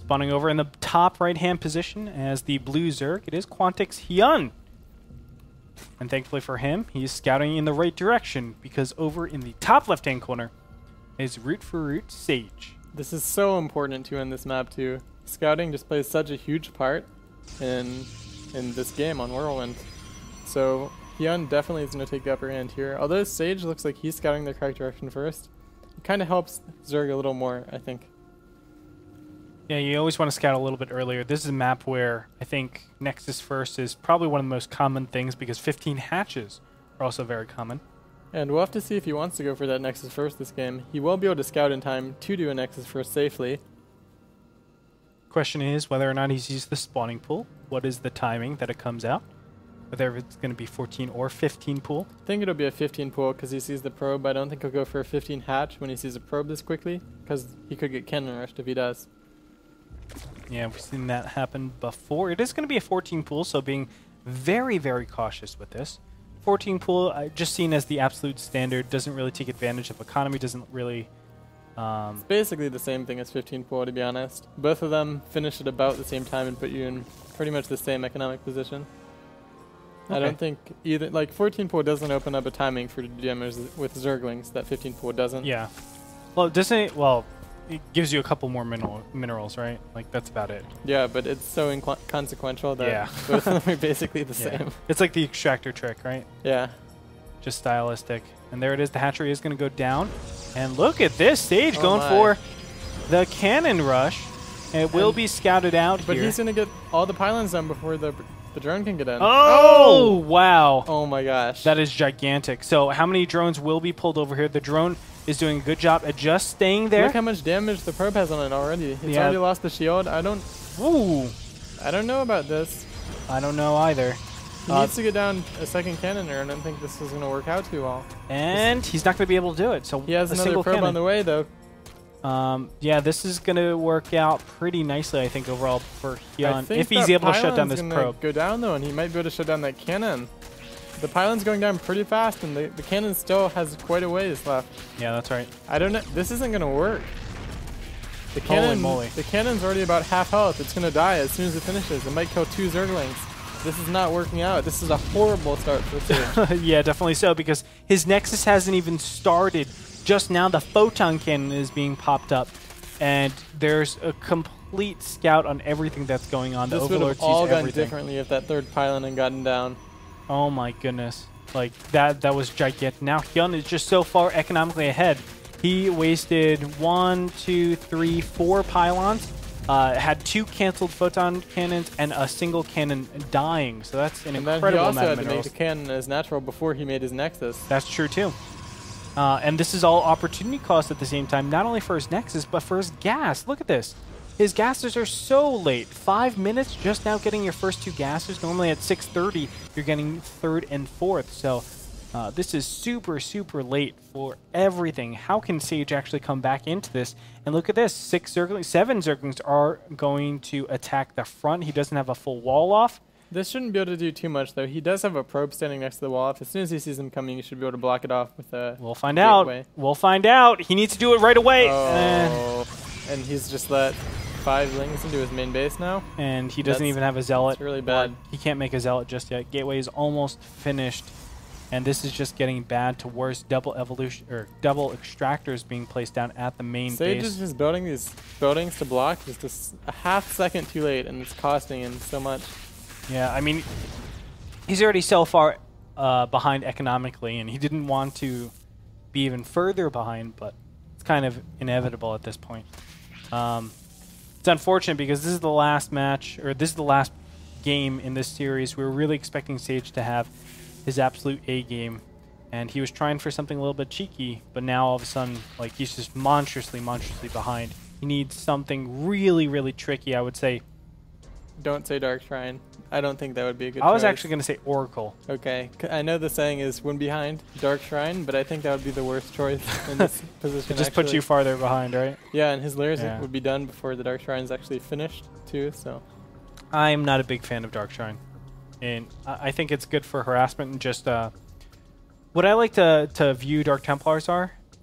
Spawning over in the top right-hand position as the blue Zerg, it is Quantic's Hyun. And thankfully for him, he's scouting in the right direction because over in the top left-hand corner is Root for Root Sage. This is so important to in this map too. Scouting just plays such a huge part in this game on Whirlwind. So Hyun definitely is going to take the upper hand here. Although Sage looks like he's scouting the correct direction first, it kind of helps Zerg a little more, I think. Yeah, you always want to scout a little bit earlier. This is a map where I think Nexus first is probably one of the most common things because 15 hatches are also very common. And we'll have to see if he wants to go for that Nexus first this game. He will be able to scout in time to do a Nexus first safely. Question is whether or not he's used the spawning pool. What is the timing that it comes out? Whether it's going to be 14 or 15 pool. I think it'll be a 15 pool because he sees the probe. I don't think he'll go for a 15 hatch when he sees a probe this quickly because he could get cannon rushed if he does. Yeah, we've seen that happen before. It is going to be a 14 pool, so being very, very cautious with this. 14 pool, just seen as the absolute standard, doesn't really take advantage of economy, doesn't really... It's basically the same thing as 15 pool, to be honest. Both of them finish at about the same time and put you in pretty much the same economic position. Okay. I don't think either... Like, 14 pool doesn't open up a timing for GMers with Zerglings that 15 pool doesn't. Yeah. Well, doesn't it... Well... It gives you a couple more minerals, right? Like, that's about it. Yeah, but it's so inconsequential that both of them are basically the same. It's like the extractor trick, right? Yeah. Just stylistic. And there it is. The hatchery is going to go down. And look at this Sage going for the cannon rush. It will be scouted out here. But he's going to get all the pylons done before the drone can get in. Oh, wow. Oh, my gosh. That is gigantic. So how many drones will be pulled over here? The drone is doing a good job at just staying there. Look how much damage the probe has on it already. It's already lost the shield. I don't know about this. I don't know either. He needs to get down a second cannoner, and I don't think this is going to work out too well. And he's not going to be able to do it. So he has another probe on the way, though. Yeah, this is going to work out pretty nicely, I think, overall for Hyun. If he's able to shut down this probe. Go down, though, and he might be able to shut down that cannon. The pylon's going down pretty fast, and the cannon still has quite a ways left. Yeah, that's right. I don't know. This isn't going to work. The cannon's already about half health. It's going to die as soon as it finishes. It might kill 2 Zerglings. This is not working out. This is a horrible start for Sage. Yeah, definitely so, because his Nexus hasn't even started. Just now, the photon cannon is being popped up, and there's a complete scout on everything that's going on. The This would Overlord have all sees gone everything. differently if that third pylon had gotten down. Oh my goodness. Like, that was gigantic. Now Hyun is just so far economically ahead. He wasted 1, 2, 3, 4 pylons, had 2 canceled photon cannons, and a single cannon dying. So that's an incredible amount of minerals. And then he also had to make the cannon as natural before he made his Nexus. That's true too. And this is all opportunity cost at the same time, not only for his Nexus, but for his gas. Look at this. His gases are so late. 5 minutes just now getting your first 2 gases. Normally at 6:30, you're getting 3rd and 4th. So this is super, super late for everything. How can Sage actually come back into this? And look at this. 7 Zerglings are going to attack the front. He doesn't have a full wall off. This shouldn't be able to do too much, though. He does have a probe standing next to the wall. As soon as he sees him coming, he should be able to block it off with a We'll find out. We'll find out. He needs to do it right away. Oh. And he's just let 5 lings into his main base now. And he doesn't even have a zealot. It's really bad. He can't make a zealot just yet. Gateway is almost finished. And this is just getting bad to worse. Double extractors being placed down at the main base. Sage is just building these buildings to block just a half second too late, and it's costing him so much. Yeah, I mean, he's already so far behind economically, and he didn't want to be even further behind, but it's kind of inevitable at this point. It's unfortunate because this is the last match, or this is the last game in this series. We were really expecting Sage to have his absolute A game, and he was trying for something a little bit cheeky, but now all of a sudden, like, he's just monstrously behind. He needs something really, really tricky, I would say. Don't say Dark Shrine. I don't think that would be a good I was choice. actually going to say Oracle. Okay. I know the saying is when behind, Dark Shrine, but I think that would be the worst choice in this position. It just puts you farther behind, right? Yeah, and his layers would be done before the Dark Shrine is actually finished, too, so. I'm not a big fan of Dark Shrine. And I think it's good for harassment and just... what I like to view Dark Templars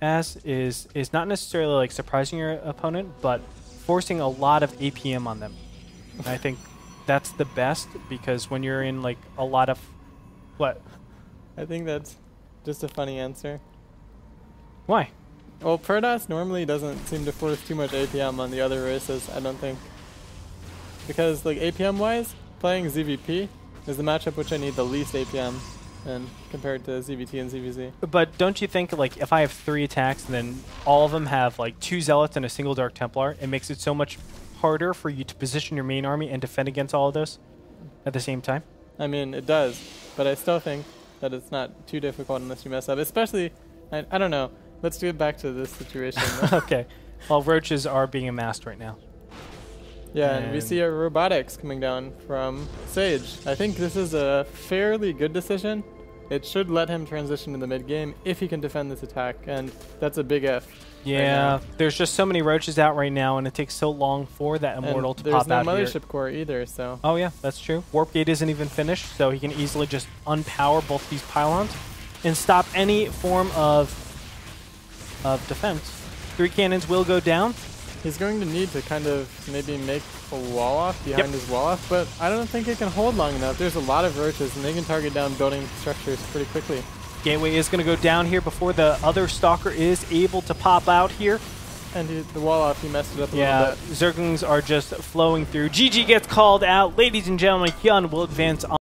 as is not necessarily like surprising your opponent, but forcing a lot of APM on them. And I think that's the best, because when you're in like a lot of what? I think that's just a funny answer. Why? Well, Protoss normally doesn't seem to force too much APM on the other races, I don't think. Because, like, APM-wise, playing ZVP is the matchup which I need the least APM in compared to ZVT and ZVZ. But don't you think, like, if I have 3 attacks and then all of them have, like, 2 Zealots and a single Dark Templar, it makes it so much harder for you to position your main army and defend against all of those at the same time? I mean, it does, but I still think that it's not too difficult unless you mess up. Especially, I don't know. Let's get back to this situation. Okay. Well, roaches are being amassed right now. Yeah, and we see a robotics coming down from Sage. I think this is a fairly good decision. It should let him transition to the mid game if he can defend this attack, and that's a big if. Yeah, there's just so many roaches out right now, and it takes so long for that Immortal to pop out There's no here. Mothership Core either, so... Oh yeah, that's true. Warp Gate isn't even finished, so he can easily just unpower both these pylons and stop any form of defense. 3 cannons will go down. He's going to need to kind of maybe make a wall off behind his wall off, but I don't think it can hold long enough. There's a lot of roaches, and they can target down building structures pretty quickly. Gateway is going to go down here before the other Stalker is able to pop out here. And the wall off, he messed it up a little Yeah, bit. Zerglings are just flowing through. GG gets called out. Ladies and gentlemen, Hyun will advance on.